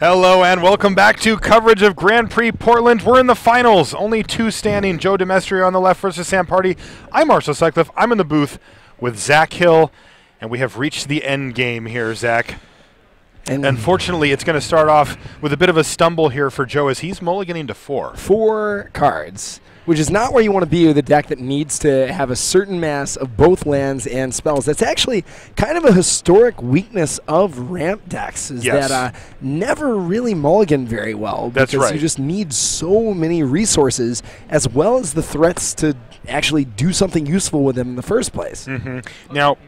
Hello and welcome back to coverage of Grand Prix Portland. We're in the finals. Only two standing. Joe Demestrio on the left versus Sam Pardee. I'm Marshall Sutcliffe. I'm in the booth with Zach Hill, and we have reached the end game here, Zach. And unfortunately, it's going to start off with a bit of a stumble here for Joe as he's mulliganing to 4. 4 cards, which is not where you want to be with a deck that needs to have a certain mass of both lands and spells. That's actually kind of a historic weakness of ramp decks, is that never really mulligan very well. That's right. You just need so many resources as well as the threats to actually do something useful with them in the first place. Now,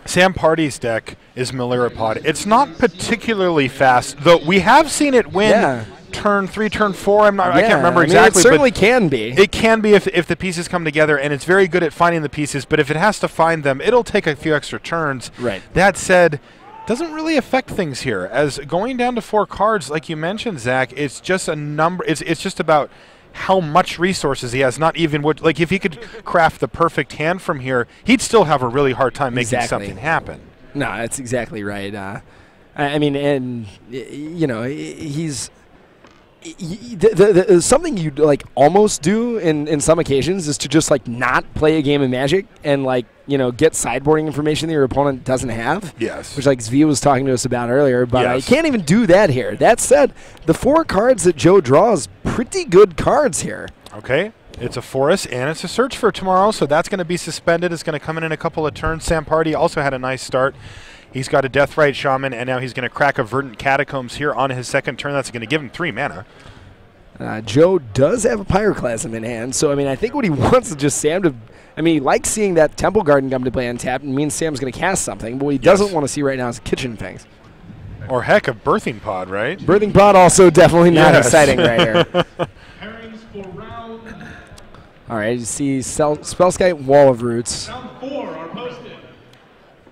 Sam Pardee's deck is Milirapod. It's not particularly fast, though we have seen it win turn 3, turn 4. I can't remember exactly. It certainly can be. It can be if the pieces come together, and it's very good at finding the pieces, but if it has to find them, it'll take a few extra turns. Right. That said, doesn't really affect things here. As going down to 4 cards, like you mentioned, Zach, it's just a number. It's just about how much resources he has, not even what, like if he could craft the perfect hand from here, he'd still have a really hard time making something happen. No, that's exactly right. I mean, and you know, he's something you'd like almost do in some occasions is to just like not play a game of Magic and like, you know, get sideboarding information that your opponent doesn't have. Yes. Which like Zvi was talking to us about earlier, but I can't even do that here. That said, the 4 cards that Joe draws, pretty good cards here. Okay. It's a Forest and it's a Search for Tomorrow, so that's going to be suspended. It's going to come in a couple of turns. Sam Pardee also had a nice start. He's got a Deathrite Shaman, and now he's going to crack a Verdant Catacombs here on his second turn. That's going to give him 3 mana. Joe does have a Pyroclasm in hand, so I mean, I think what he wants is just Sam to. I mean, he likes seeing that Temple Garden come to play untapped, and means Sam's going to cast something. But what he doesn't want to see right now is Kitchen Finks. Or heck, a Birthing Pod, right? Birthing Pod also definitely not exciting right here. All right, you see Spellskite, Wall of Roots.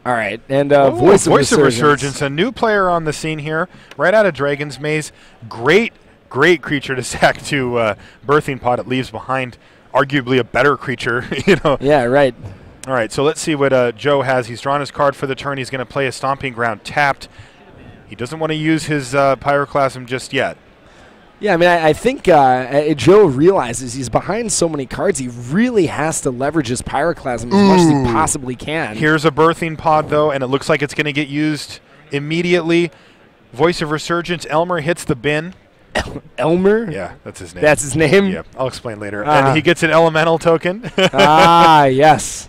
All right, and Voice of Resurgence. A new player on the scene here, right out of Dragon's Maze. Great creature to sack to Birthing Pod. It leaves behind arguably a better creature, you know. Yeah, right. All right, so let's see what Joe has. He's drawn his card for the turn. He's going to play a Stomping Ground tapped. He doesn't want to use his Pyroclasm just yet. Yeah, I mean, I think Joe realizes he's behind so many cards, he really has to leverage his Pyroclasm as much as he possibly can. Here's a Birthing Pod, though, and it looks like it's going to get used immediately. Voice of Resurgence, Elmer hits the bin. Elmer? Yeah, that's his name. That's his name? Yeah, I'll explain later. And he gets an Elemental token. Yes.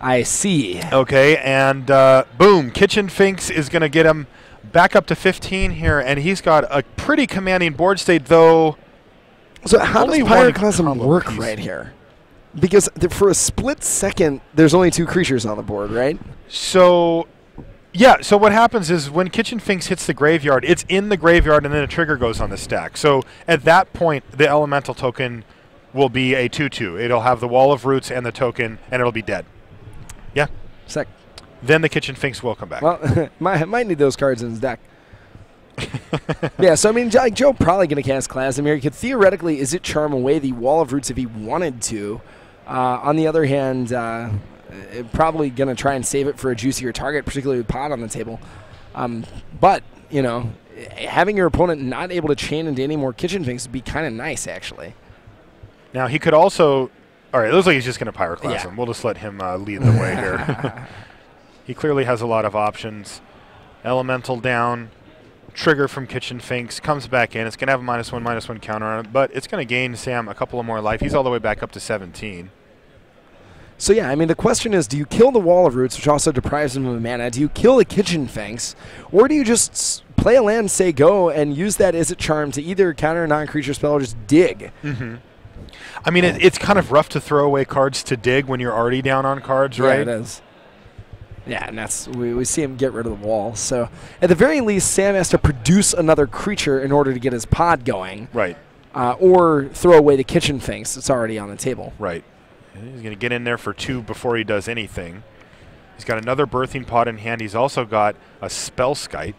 I see. Okay, and boom, Kitchen Finks is going to get him back up to 15 here, and he's got a pretty commanding board state, though. So how does Pyroclasm work right here? Because for a split second, there's only 2 creatures on the board, right? So, yeah, so what happens is when Kitchen Finks hits the graveyard, it's in the graveyard, and then a trigger goes on the stack. So at that point, the Elemental token will be a 2/2. It'll have the Wall of Roots and the token, and it'll be dead. Yeah? Sick. Then the Kitchen Finks will come back. Well, might need those cards in his deck. Yeah, so I mean, Joe probably going to cast Clasimir. He could theoretically Charm away the Wall of Roots if he wanted to. On the other hand, probably going to try and save it for a juicier target, particularly with Pod on the table. But, you know, having your opponent not able to chain into any more Kitchen Finks would be kind of nice, actually. Now, he could also... All right, it looks like he's just going to Pyroclasm. We'll just let him lead the way here. He clearly has a lot of options. Elemental down, trigger from Kitchen Finks, comes back in. It's going to have a -1/-1 counter on it, but it's going to gain Sam a couple of more life. He's all the way back up to 17. So, yeah, I mean, the question is, do you kill the Wall of Roots, which also deprives him of mana? Do you kill the Kitchen Finks? Or do you just play a land, say go, and use that Charm to either counter a non-creature spell or just dig? I mean, it's kind of rough to throw away cards to dig when you're already down on cards, right? Yeah, it is. Yeah, and that's we see him get rid of the wall. So at the very least, Sam has to produce another creature in order to get his pod going. Right. Or throw away the Kitchen Finks that's already on the table. Right. And he's going to get in there for 2 before he does anything. He's got another Birthing Pod in hand. He's also got a Spellskite.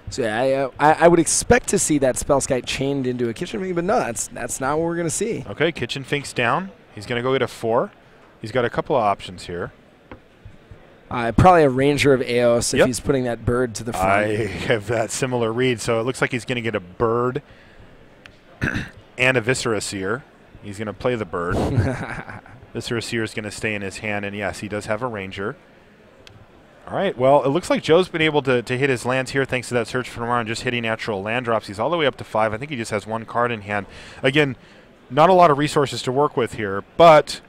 So yeah, I would expect to see that Spellskite chained into a Kitchen Fink, but no, that's not what we're going to see. Okay, Kitchen Fink's down. He's going to go get a 4. He's got a couple of options here. Probably a Ranger of Eos if Yep. he's putting that bird to the front. I have that similar read. So it looks like he's going to get a bird and a Viscera Seer. He's going to play the bird. Viscera Seer is going to stay in his hand, and yes, he does have a Ranger. All right, well, it looks like Joe's been able to hit his lands here thanks to that search for tomorrow and just hitting natural land drops. He's all the way up to 5. I think he just has 1 card in hand. Again, not a lot of resources to work with here, but,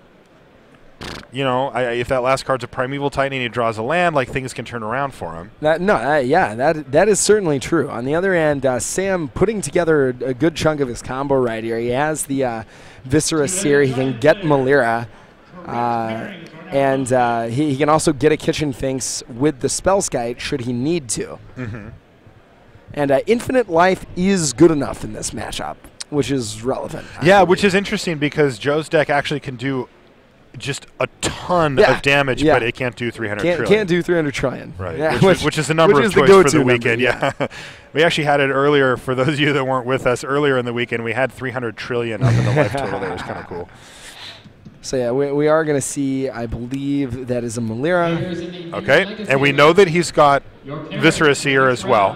you know, if that last card's a Primeval Titan and he draws a land, like, things can turn around for him. That is certainly true. On the other hand, Sam putting together a good chunk of his combo right here. He has the Viscera Seer. He can get Malira. And he can also get a Kitchen Finks with the Spellskite should he need to. Mm-hmm. And Infinite Life is good enough in this matchup, which is relevant. Yeah, which is interesting because Joe's deck actually can do just a ton of damage, but it can't do 300 trillion. Can't do 300 trillion. Right, yeah, which is the number of choice for the weekend. Yeah. We actually had it earlier. For those of you that weren't with us earlier in the weekend, we had 300 trillion up in the life total there. It was kind of cool. So, yeah, we are going to see, I believe, that is a Malira. Okay, and we know that he's got Viscera Seer as well.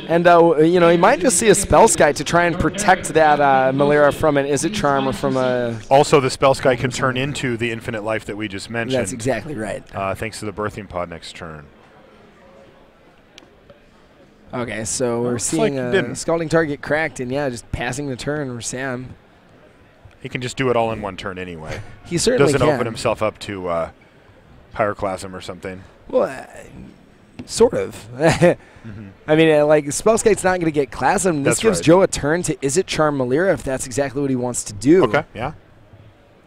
And, you know, he might just see a Spellskite to try and protect that Malira from an Is It Charm or from a... Also, the Spellskite can turn into the Infinite Life that we just mentioned. That's exactly right. Thanks to the Birthing Pod next turn. Okay, so we're seeing a Scalding Target cracked, and, yeah, just passing the turn for Sam. He can just do it all in 1 turn anyway. He certainly doesn't can. open himself up to Pyroclasm or something. Well, sort of. I mean, like, Spellskite's not going to get Clasm. This gives Joe a turn to Is It Charm Malira if that's exactly what he wants to do. Okay, yeah.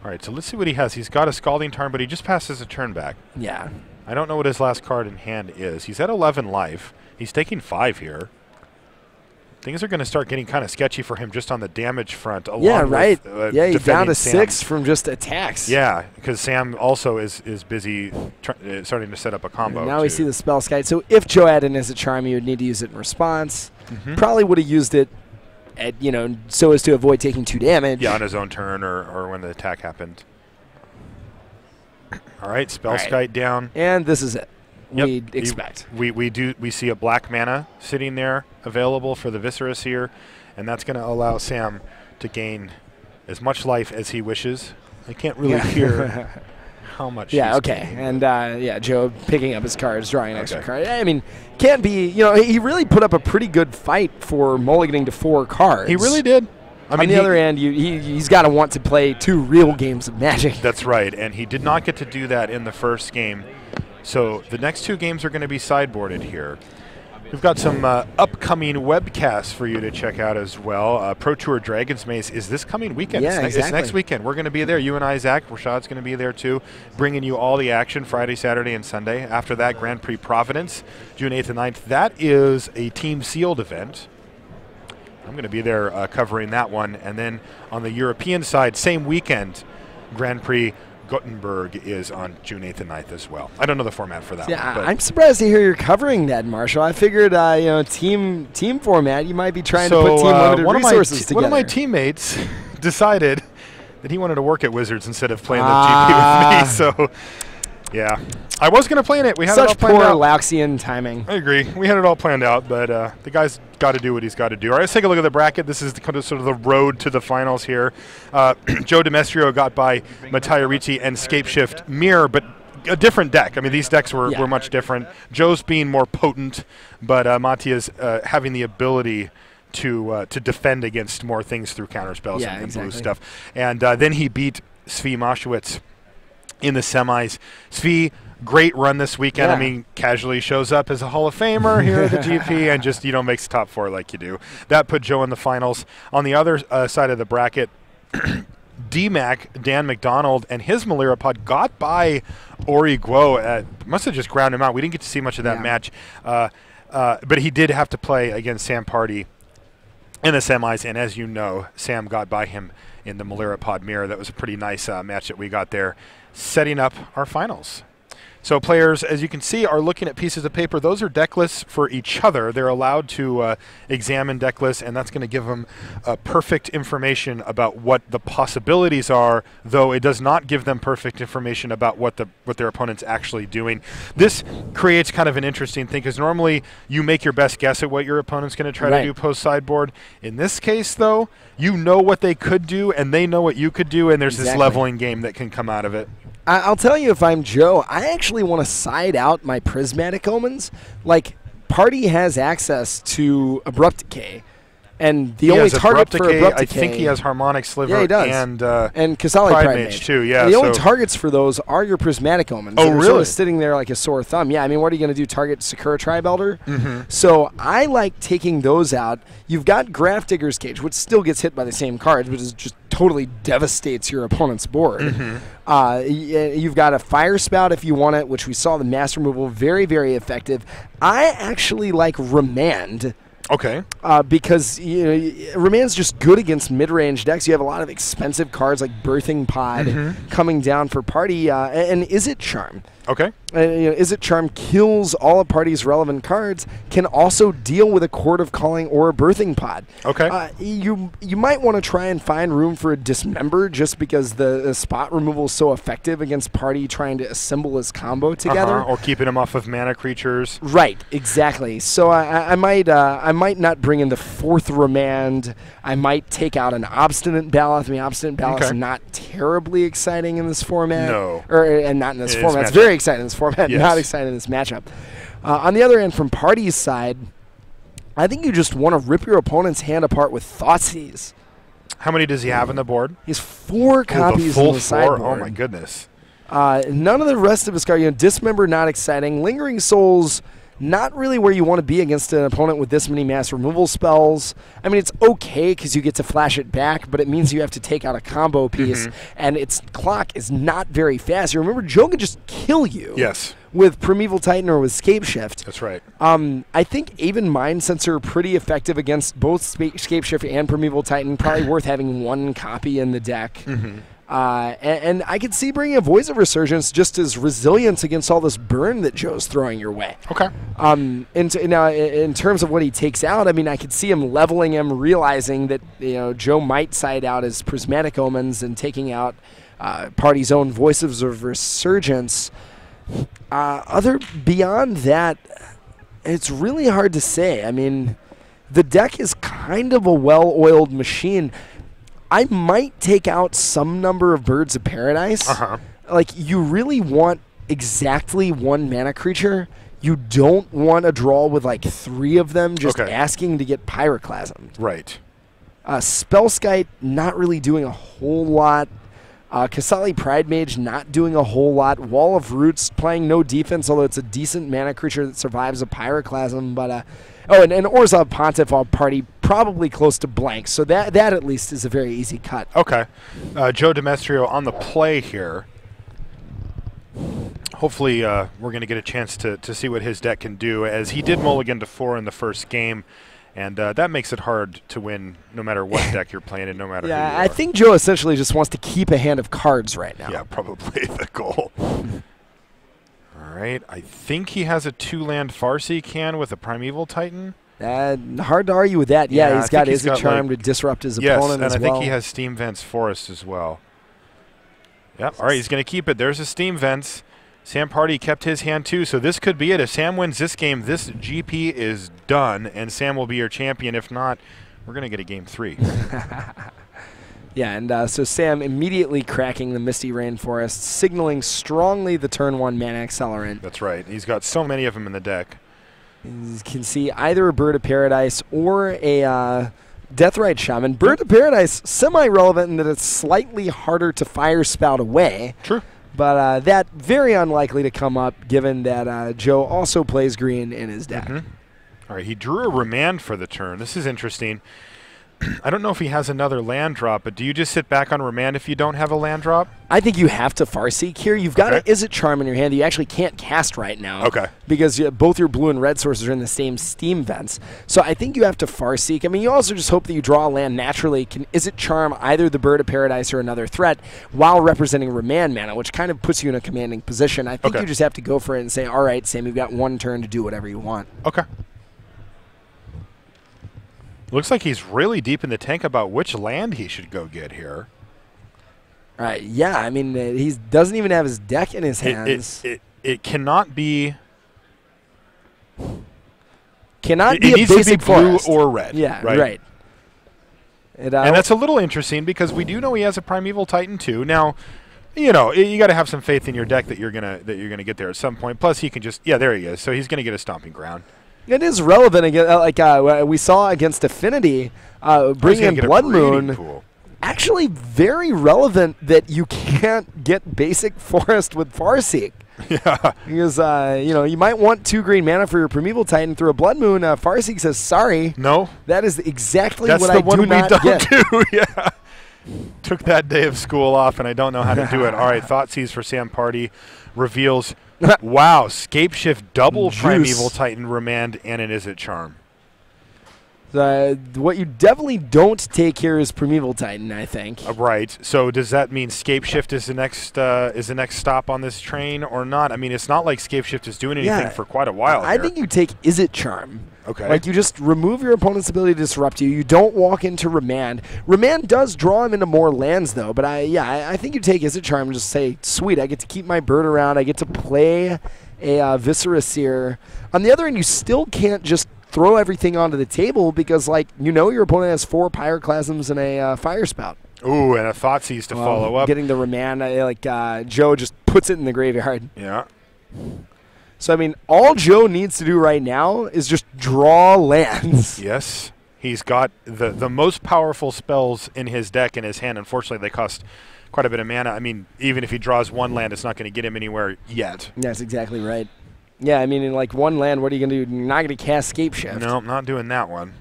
All right, so let's see what he has. He's got a Scalding Tarn, but he just passes a turn back. Yeah. I don't know what his last card in hand is. He's at 11 life. He's taking 5 here. Things are going to start getting kind of sketchy for him just on the damage front. Yeah, right. With, he's down to 6 from just attacks. Yeah, because Sam also is busy starting to set up a combo. Now we see the Spellskite. So if Joe had an Is It Charm, he would need to use it in response. Probably would have used it at, you know, so as to avoid taking 2 damage. Yeah, on his own turn or when the attack happened. All right, Spellskite down. And this is it. Yep. We'd expect. We see a black mana sitting there available for the Viscera Seer, and that's going to allow Sam to gain as much life as he wishes. I can't really hear how much. Yeah, okay. And Joe picking up his cards, drawing an extra card. I mean, can't be, you know, he really put up a pretty good fight for mulliganing to 4 cards. He really did. I mean, on the other hand, he's got to want to play 2 real games of Magic. That's right, and he did not get to do that in the first game. So the next 2 games are going to be sideboarded here. We've got some upcoming webcasts for you to check out as well. Pro Tour Dragon's Maze is this coming weekend. Yeah, it's next weekend. We're going to be there. You and I, Zach. Rashad's going to be there too, bringing you all the action Friday, Saturday, and Sunday. After that, Grand Prix Providence, June 8th and 9th. That is a team sealed event. I'm going to be there covering that one. And then on the European side, same weekend, Grand Prix Gothenburg is on June 8th and 9th as well. I don't know the format for that one. Yeah, I'm surprised to hear you're covering that, Marshall. I figured, you know, team format, you might be trying to put team limited resources together. One of my teammates decided that he wanted to work at Wizards instead of playing the GP with me. So, yeah. I was going to play in it. We had it all planned out. Such poor Lauxian timing. I agree. We had it all planned out, but the guy's got to do what he's got to do. All right, let's take a look at the bracket. This is kind of sort of the road to the finals here. Joe Demestrio got by Mattia Ricci and Scapeshift Mirror, but a different deck. I mean, these decks were much different. Joe's being more potent, but Mattia's having the ability to defend against more things through counterspells and blue stuff. And then he beat Svi Moshowitz in the semis. Svi, great run this weekend. Yeah. I mean, casually shows up as a Hall of Famer here at the GP and just, you know, makes top 4 like you do. That put Joe in the finals. On the other side of the bracket, DMAC, Dan McDonald, and his Malira pod got by Ori Guo. Must have just ground him out. We didn't get to see much of that match. But he did have to play against Sam Pardee in the semis, and as you know, Sam got by him in the Malira pod mirror. That was a pretty nice match that we got there, setting up our finals. So players, as you can see, are looking at pieces of paper. Those are deck lists for each other. They're allowed to examine deck lists, and that's going to give them perfect information about what the possibilities are, though it does not give them perfect information about what their opponent's actually doing. This creates kind of an interesting thing, because normally you make your best guess at what your opponent's going to try to do post-sideboard. In this case, though, you know what they could do, and they know what you could do, and there's this leveling game that can come out of it. I'll tell you, if I'm Joe, I actually want to side out my Prismatic Omens. Like, Pardee has access to Abrupt Decay, and the only target for Abrupt Decay, I think he has Harmonic Sliver, yeah, he does. and Kasali Pride Mage too. Yeah, and the only targets for those are your Prismatic Omens. Oh, really? Sort of sitting there like a sore thumb. Yeah, I mean, what are you going to do? Target Sakura Tribe Elder? So I like taking those out. You've got Graph Digger's Cage, which still gets hit by the same cards, but it just totally devastates your opponent's board. You've got a Fire Spout if you want it, which we saw the mass removal, very, very effective. I actually like Remand. Okay. Because Remand's just good against mid-range decks. You have a lot of expensive cards like Birthing Pod coming down for Pardee, and Is It Charm. Okay. Is It Charm kills all of Pardee's relevant cards, can also deal with a Chord of Calling or a Birthing Pod. Okay. You might want to try and find room for a Dismember, just because the spot removal is so effective against Pardee trying to assemble his combo together. Or keeping him off of mana creatures. Right, exactly. So I might not bring in the 4th Remand. I might take out an Obstinate Baloth. I mean, Obstinate Baloth is not terribly exciting in this format. No. And not in this format. It's very exciting in this format, not exciting in this matchup. On the other end, from Pardee's side, I think you just want to rip your opponent's hand apart with Thoughtseize. How many does he have on the board? He has 4 copies on the sideboard. Oh, my goodness. None of the rest of his cards. Dismember, not exciting. Lingering Souls, not really where you want to be against an opponent with this many mass removal spells. I mean, it's okay because you get to flash it back, but it means you have to take out a combo piece, and its clock is not very fast. You remember, Joe can just kill you with Primeval Titan or with Scapeshift. That's right. I think even Mind Sensor pretty effective against both Scapeshift and Primeval Titan. Probably worth having 1 copy in the deck. And I could see bringing a Voice of Resurgence just as resilience against all this burn that Joe's throwing your way. Okay. Now, in terms of what he takes out, I mean, I could see him leveling him, realizing that Joe might side out his Prismatic Omens and taking out Pardee's own Voices of Resurgence. Beyond that, it's really hard to say. I mean, the deck is kind of a well-oiled machine. I might take out some number of Birds of Paradise. Like, you really want exactly 1 mana creature. You don't want a draw with like 3 of them just asking to get Pyroclasmed. Right. Spellskite, not really doing a whole lot. Kasali Pride Mage, not doing a whole lot. Wall of Roots, playing no defense, although it's a decent mana creature that survives a Pyroclasm. But and Orzhov Pontiff off Pardee, probably close to blank. So that at least is a very easy cut. Okay. Joe Demestrio on the play here. Hopefully we're going to get a chance to see what his deck can do, as he did mulligan to 4 in the first game. And that makes it hard to win no matter what deck you're playing and no matter who you are. I think Joe essentially just wants to keep a hand of cards right now. Yeah, probably the goal. All right. I think he has a 2-land Farsi can with a Primeval Titan. Hard to argue with that. Yeah, he's got Is It Charm to disrupt his opponent as well. And I think he has Steam Vents Forest as well. Yep. All right, he's going to keep it. There's a Steam Vents. Sam Pardee kept his hand too, so this could be it. If Sam wins this game, this GP is done, and Sam will be your champion. If not, we're going to get a game 3. Yeah, and so Sam immediately cracking the Misty Rainforest, signaling strongly the turn 1 mana accelerant. That's right. He's got so many of them in the deck. You can see either a Bird of Paradise or a Deathrite Shaman. Bird of Paradise, semi-relevant in that it's slightly harder to Fire Spout away. True. But that very unlikely to come up, given that Joe also plays green in his deck. All right, he drew a Remand for the turn. This is interesting. I don't know if he has another land drop, but do you just sit back on remand if you don't have a land drop? I think you have to Farseek here. You've got an Is It Charm in your hand that you actually can't cast right now. Okay. Because both your blue and red sources are in the same steam vents. So I think you have to Farseek. I mean, you also just hope that you draw a land naturally. Can Is It Charm either the Bird of Paradise or another threat while representing remand mana, which kind of puts you in a commanding position. I think you just have to go for it and say, all right, Sam, you've got one turn to do whatever you want. Okay. Looks like he's really deep in the tank about which land he should go get here. Yeah, I mean, he doesn't even have his deck in his hands. It cannot be... Cannot be a needs basic to be blue forest. or red. Yeah, right. And that's a little interesting because we do know he has a Primeval Titan too. Now, you know, you got to have some faith in your deck that you're gonna get there at some point. Plus, he can just there he is. So he's gonna get a stomping ground. It is relevant again, we saw against Affinity, bringing in Blood Moon. Pool. Actually, very relevant that you can't get basic forest with Farseek. Yeah. Because you might want 2 green mana for your Primeval Titan through a Blood Moon. Farseek says sorry. No. That is exactly That's what the I one do we not don't get. do. Yeah. Took that day of school off, and I don't know how to do it. All right, Thoughtseize for Sam Pardee reveals. Wow, Scapeshift double Primeval Titan Remand and an Is It Charm. What you definitely don't take here is Primeval Titan, I think. Right. So does that mean Scapeshift is the next stop on this train or not? I mean, it's not like Scapeshift is doing anything for quite a while. I think you take Is It Charm. Okay. Like you just remove your opponent's ability to disrupt you. You don't walk into Remand. Remand does draw him into more lands though, but I think you take Is It Charm and just say, sweet, I get to keep my bird around. I get to play a Viscera Seer. On the other end, you still can't just throw everything onto the table because, your opponent has 4 Pyroclasms and a Fire Spout. Ooh, and a Thoughtseize to follow up. Getting the Remand, Joe just puts it in the graveyard. Yeah. So, I mean, all Joe needs to do right now is just draw lands. Yes. He's got the most powerful spells in his deck in his hand. Unfortunately, they cost quite a bit of mana. I mean, even if he draws 1 land, it's not going to get him anywhere yet. That's exactly right. Yeah, I mean, in 1 land, what are you going to do? You're not going to cast Scapeshift. No, I'm not doing that one.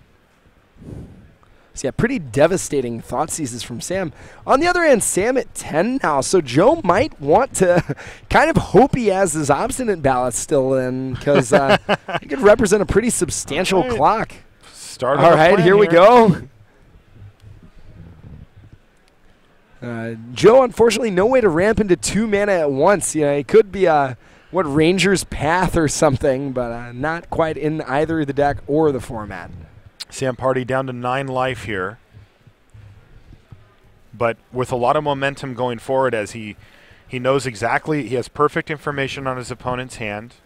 So, yeah, pretty devastating Thoughtseizes from Sam. On the other hand, Sam at 10 now. So Joe might want to kind of hope he has his Obstinate Ballot still in because he could represent a pretty substantial clock. All right, here we go. Joe, unfortunately, no way to ramp into 2 mana at once. It could be Ranger's Path or something, but not quite in either the deck or the format. Sam Pardee down to 9 life here, but with a lot of momentum going forward as he knows exactly, he has perfect information on his opponent's hand,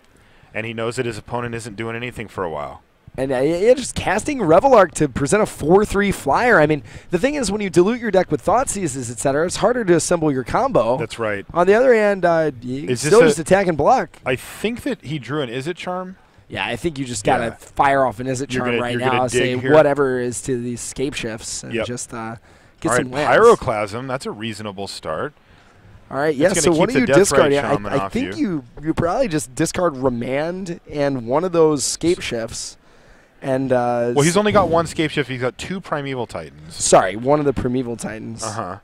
and he knows that his opponent isn't doing anything for a while. And just casting Revelark to present a 4/3 flyer. I mean, the thing is, when you dilute your deck with Thoughtseizes, etc., it's harder to assemble your combo. That's right. On the other hand, you still just attack and block. I think that he drew an Is It Charm. Yeah, I think you just got to fire off an Is It Charm right now, say here. Whatever is to these Scapeshifts, and just get some lands. Pyroclasm, that's a reasonable start. All right, yeah, so what do you discard? I think you probably just discard Remand and one of those Scapeshifts. And well, he's only got 1 Scapeshift. He's got 2 Primeval Titans. Sorry, one of the Primeval Titans. Uh-huh.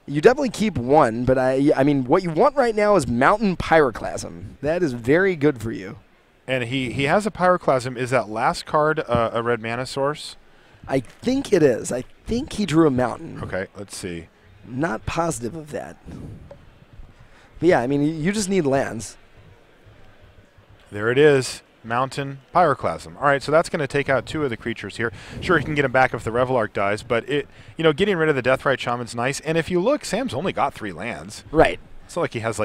You definitely keep 1, but I mean, what you want right now is Mountain Pyroclasm. That is very good for you. And he has a Pyroclasm. Is that last card a red mana source? I think it is. I think he drew a Mountain. Okay, let's see. Not positive of that. But yeah, I mean, you just need lands. There it is. Mountain Pyroclasm. All right, so that's going to take out 2 of the creatures here. Sure, he can get them back if the Revelark dies, but getting rid of the Deathrite Shaman's nice. And if you look, Sam's only got 3 lands. Right. It's not like he has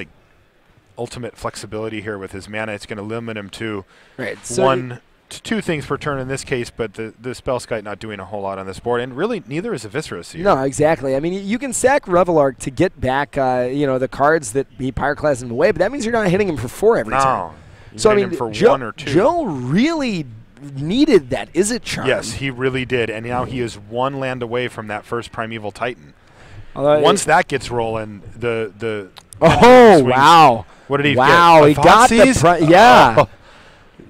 ultimate flexibility here with his mana. It's going to limit him to so 2 things per turn in this case, but the Spellskite not doing a whole lot on this board, and really neither is a Viscera Seer. No, exactly. I mean, you can sack Revelark to get back the cards that he Pyroclasm away, but that means you're not hitting him for 4 every turn. So I mean, for 1 or 2. Joe really needed that Is It Charm. Yes, he really did, and now he is 1 land away from that first Primeval Titan. Once that gets rolling, the wow! What did he get? Wow, he got the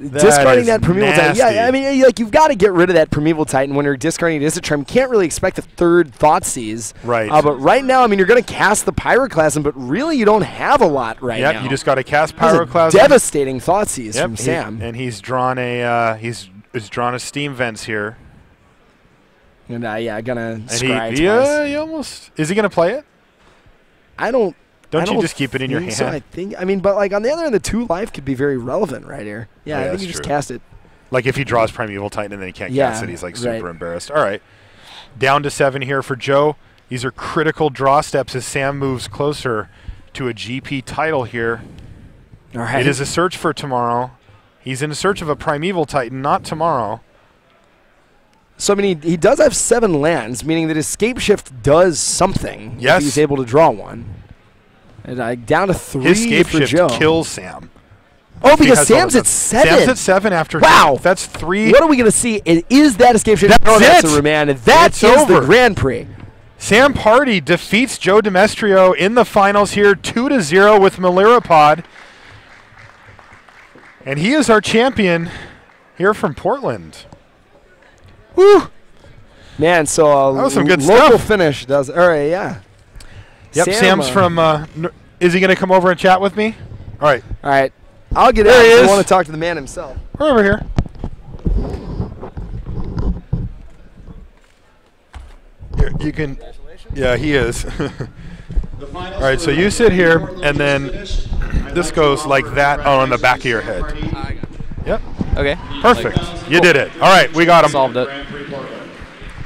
discarding that Primeval Titan. nasty. Yeah, I mean, like you've got to get rid of that Primeval Titan when you're discarding Izzet. You can't really expect a third Thoughtseize. Right. But right now, I mean, you're going to cast the Pyroclasm, but really you don't have a lot right now. Yep, you just got to cast That's a Pyroclasm. devastating Thoughtseize from Sam. And he's drawn a he's drawn a Steam Vents here. And gonna And scry he almost is he gonna play it? I don't you just keep it in your hand? So I mean, but like on the other end, the 2 life could be very relevant right here. Yeah, Oh, yeah, I think that's you just true. cast it. Like if he draws Primeval Titan and then he can't cast it, he's like super embarrassed. All right, down to 7 here for Joe. These are critical draw steps as Sam moves closer to a GP title here. All right. It is a search for tomorrow. He's in search of a Primeval Titan, not tomorrow. So, I mean, he does have 7 lands, meaning that Escape Shift does something Yes. if he's able to draw one. And down to 3 His Escape for Shift Joe. kills Sam. Oh, He because has all Sam's the at time. 7. Sam's at 7 after. Wow. That's 3. What are we going to see? It is that Escape Shift. That's No, that's it. a remand. That It's is over. the Grand Prix. Sam Pardee defeats Joe Demestrio in the finals here, 2-0 with Melirapod. And he is our champion here from Portland. Woo! Man, so That was some good local stuff. finish does. All right, yeah. Yep, Sam, Sam's from. Is he going to come over and chat with me? All right, All right. I'll get There out. he I is. want to talk to the man himself. we're over here. Here, you can. Yeah, he is. All right, so you sit here, and then this goes like that on the back of your head. Yep, Okay. perfect. You did it. All right, we got him. Solved it.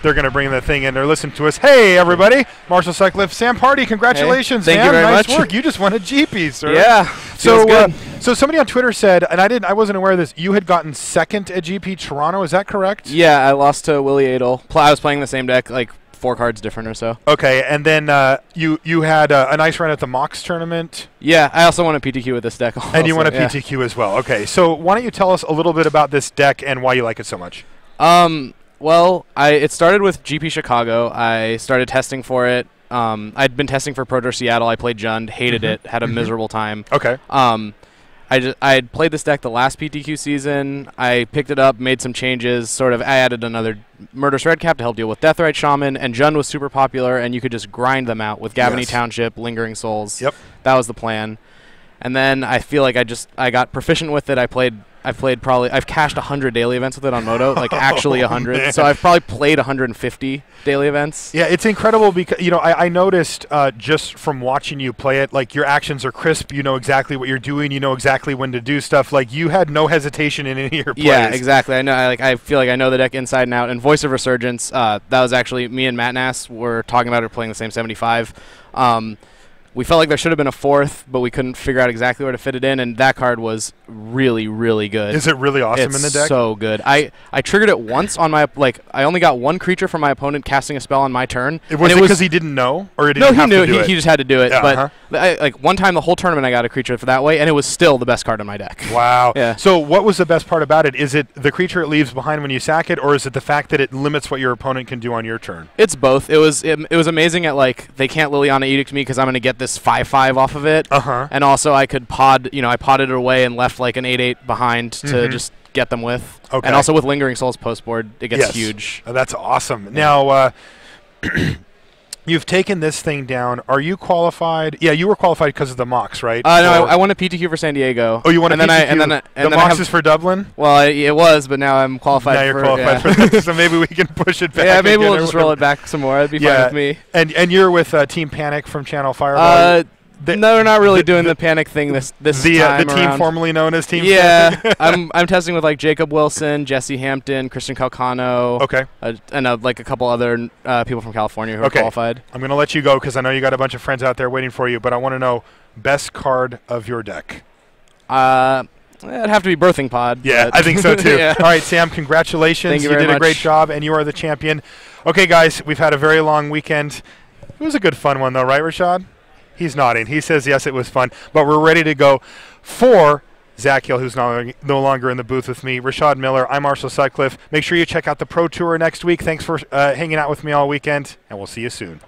They're going to bring the thing in. They're listening to us. Hey, everybody. Marshall Sutcliffe, Sam Pardee, congratulations, Thank man. you very nice much. work. You just won a GP, sir. Yeah. So, feels good. so somebody on Twitter said, and I wasn't aware of this, you had gotten second at GP Toronto. Is that correct? Yeah, I lost to Willie Adel. I was playing the same deck, like 4 cards different or so. Okay, and then you had a nice run at the Mox tournament, Yeah, I also won a PTQ with this deck. and you won a yeah. PTQ as well. Okay, so why don't you tell us a little bit about this deck and why you like it so much? Well, it started with GP Chicago. I started testing for it. I'd been testing for Pro Tour Seattle. I played Jund, hated it, had a miserable time. Okay. I'd played this deck the last PTQ season. I picked it up, made some changes. I added another Murderous Redcap to help deal with Deathrite Shaman, and Jund was super popular, and you could just grind them out with Gavany Yes. Township, Lingering Souls. Yep. That was the plan. And then I feel like I got proficient with it. I've cashed 100 daily events with it on Moto, like actually 100. man. So I've probably played 150 daily events. Yeah, it's incredible because, I noticed just from watching you play it, like your actions are crisp. You know exactly what you're doing. You know exactly when to do stuff. Like you had no hesitation in any of your plays. Yeah, exactly. I know. I feel like I know the deck inside and out. And Voice of Resurgence, that was actually me and Matt Nass were talking about it, playing the same 75. We felt like there should have been a 4th, but we couldn't figure out exactly where to fit it in, and that card was really, really good. Is it really awesome It's in the deck? so good. I triggered it once on my, I only got 1 creature from my opponent casting a spell on my turn. Was it because he didn't know, or he didn't No, have he knew. to do it? He just had to do it. Yeah, But one time the whole tournament I got a creature for that way, and it was still the best card in my deck. Wow. Yeah. So what was the best part about it? Is it the creature it leaves behind when you sack it, or is it the fact that it limits what your opponent can do on your turn? It's both. It was amazing at they can't Liliana Edict me because I'm going to get this 5/5 off of it. Uh-huh. And also I could pod, I podded it away and left like an 8/8 behind to just get them with. Okay. And also with Lingering Souls post board, it gets Yes. huge. That's awesome. Now, you've taken this thing down. Are you qualified? Yeah, you were qualified because of the Mox, right? No, I won a PTQ for San Diego. Oh, you won a and PTQ? Then the Mox is for Dublin? Well, it was, but now I'm qualified. Now you're for, qualified for that, so maybe we can push it back. Yeah, maybe again we'll or just roll whatever. it back some more. That'd be fine with me. And you're with Team Panic from Channel Fireball? No, we're not really doing the panic thing this time the team around. formerly known as Team Yeah, Panic? I'm testing with Jacob Wilson, Jesse Hampton, Christian Calcano. Okay. And a couple other people from California who are qualified. I'm going to let you go because I know you got a bunch of friends out there waiting for you, but I want to know best card of your deck. It'd have to be Birthing Pod. Yeah, I think so too. Yeah. All right, Sam, congratulations. Thank you You very did a great much. job, and you are the champion. Okay, guys, we've had a very long weekend. It was a good fun one, though, right, Rashad? He's nodding. He says, yes, it was fun. But we're ready to go for Zach Hill, who's no longer in the booth with me. Rashad Miller, I'm Marshall Sutcliffe. Make sure you check out the Pro Tour next week. Thanks for hanging out with me all weekend, and we'll see you soon.